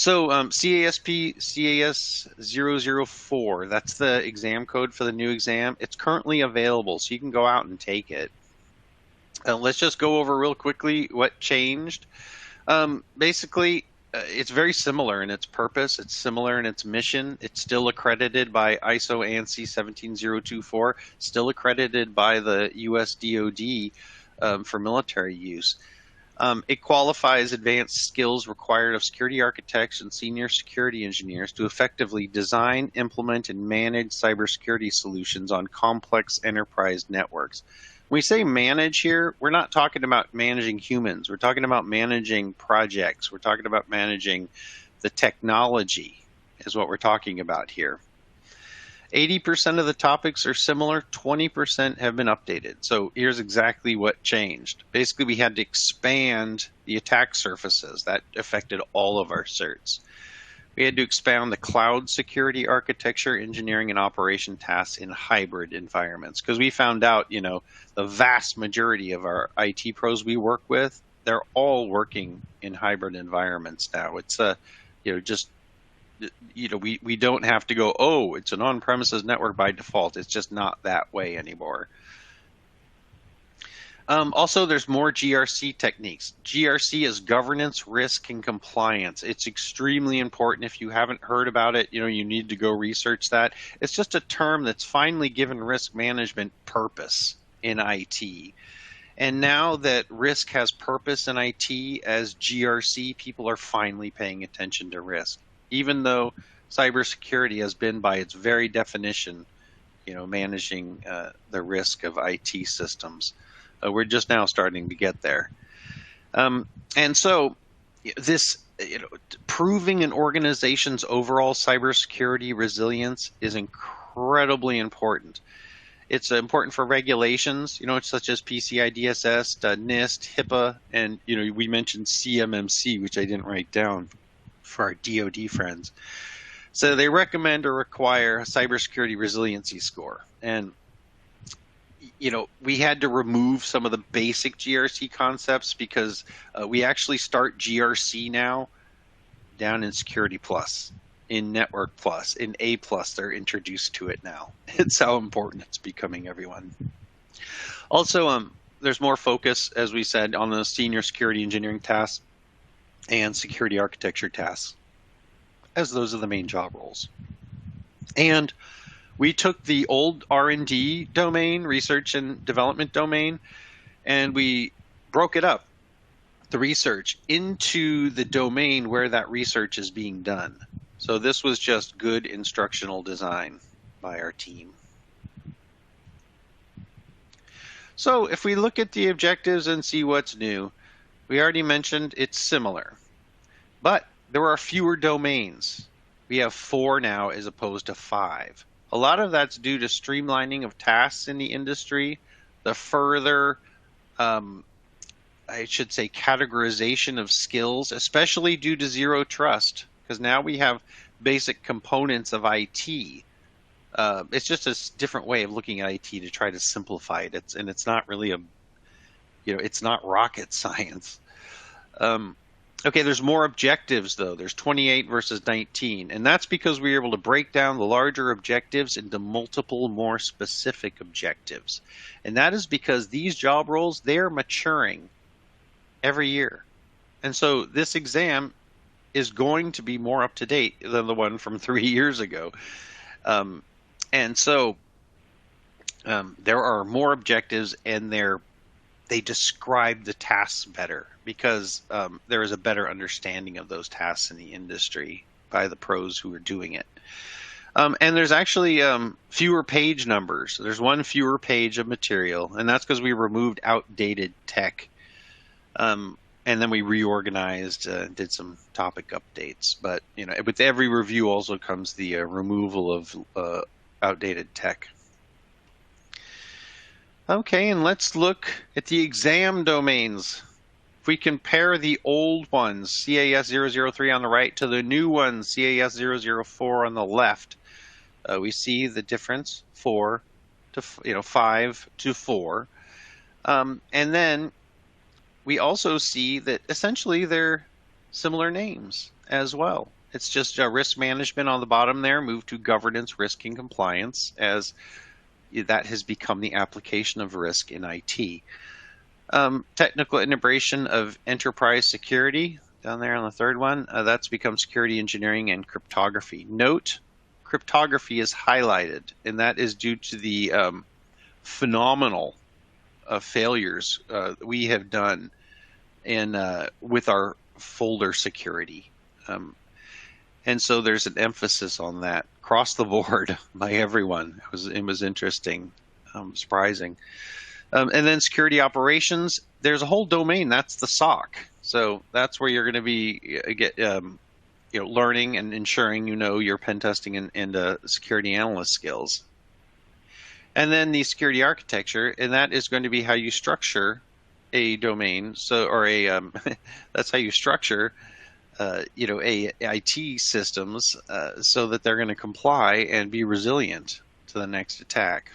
So CAS-004, that's the exam code for the new exam. It's currently available, so you can go out and take it. Let's just go over real quickly what changed. Basically, it's very similar in its purpose. It's similar in its mission. It's still accredited by ISO ANSI 17024, still accredited by the US DoD for military use. It qualifies advanced skills required of security architects and senior security engineers to effectively design, implement, and manage cybersecurity solutions on complex enterprise networks. When we say manage here, we're not talking about managing humans. We're talking about managing projects. We're talking about managing the technology is what we're talking about here. 80% of the topics are similar, 20% have been updated. So here's exactly what changed. Basically, we had to expand the attack surfaces. That affected all of our certs. We had to expand the cloud security architecture, engineering, and operation tasks in hybrid environments. Because we found out, the vast majority of our IT pros we work with, they're all working in hybrid environments now. It's we don't have to go, oh, it's an on-premises network by default. It's just not that way anymore. Also, there's more GRC techniques. GRC is governance, risk, and compliance. It's extremely important. If you haven't heard about it, you need to go research that. It's just a term that's finally given risk management purpose in IT. And now that risk has purpose in IT as GRC, people are finally paying attention to risk. Even though cybersecurity has been, by its very definition, managing the risk of IT systems. We're just now starting to get there. And so this, proving an organization's overall cybersecurity resilience is incredibly important. It's important for regulations, such as PCI DSS, NIST, HIPAA, and, we mentioned CMMC, which I didn't write down for our DoD friends. So they recommend or require a cybersecurity resiliency score. And, we had to remove some of the basic GRC concepts because we actually start GRC now down in Security Plus, in Network Plus, in A Plus. They're introduced to it now. It's how important it's becoming, everyone. Also, there's more focus, as we said, on the senior security engineering tasks and security architecture tasks, as those are the main job roles. And we took the old R&D domain, research and development domain, and we broke it up, the research, into the domain where that research is being done. So this was just good instructional design by our team. So if we look at the objectives and see what's new, we already mentioned it's similar, but there are fewer domains. We have 4 now as opposed to 5. A lot of that's due to streamlining of tasks in the industry, the further, I should say, categorization of skills, especially due to zero trust, because now we have basic components of IT. It's just a different way of looking at IT to try to simplify it. It's not really it's not rocket science. Okay, there's more objectives, though. There's 28 versus 19, and that's because we were able to break down the larger objectives into multiple, more specific objectives. And that is because these job roles, they're maturing every year. And so this exam is going to be more up to date than the one from 3 years ago. And so there are more objectives, and they describe the tasks better because there is a better understanding of those tasks in the industry by the pros who are doing it. And there's actually fewer page numbers. There's one fewer page of material, and that's because we removed outdated tech. And then we reorganized, did some topic updates. But with every review also comes the removal of outdated tech. Okay, and let's look at the exam domains. If we compare the old ones, CAS-003 on the right, to the new ones, CAS-004 on the left, we see the difference, 5 to 4. And then we also see that essentially they're similar names. as well. It's just risk management on the bottom there, move to governance, risk, and compliance, as that has become the application of risk in IT. Technical integration of enterprise security, down there on the third one, that's become security engineering and cryptography. Note, cryptography is highlighted, and that is due to the phenomenal failures we have done with our folder security. And so there's an emphasis on that across the board by everyone. It was interesting, surprising. And then security operations, there's a whole domain, that's the SOC. So that's where you're going to be learning and ensuring your pen testing and security analyst skills. And then the security architecture, and that is going to be how you structure a domain. That's how you structure IT systems so that they're going to comply and be resilient to the next attack.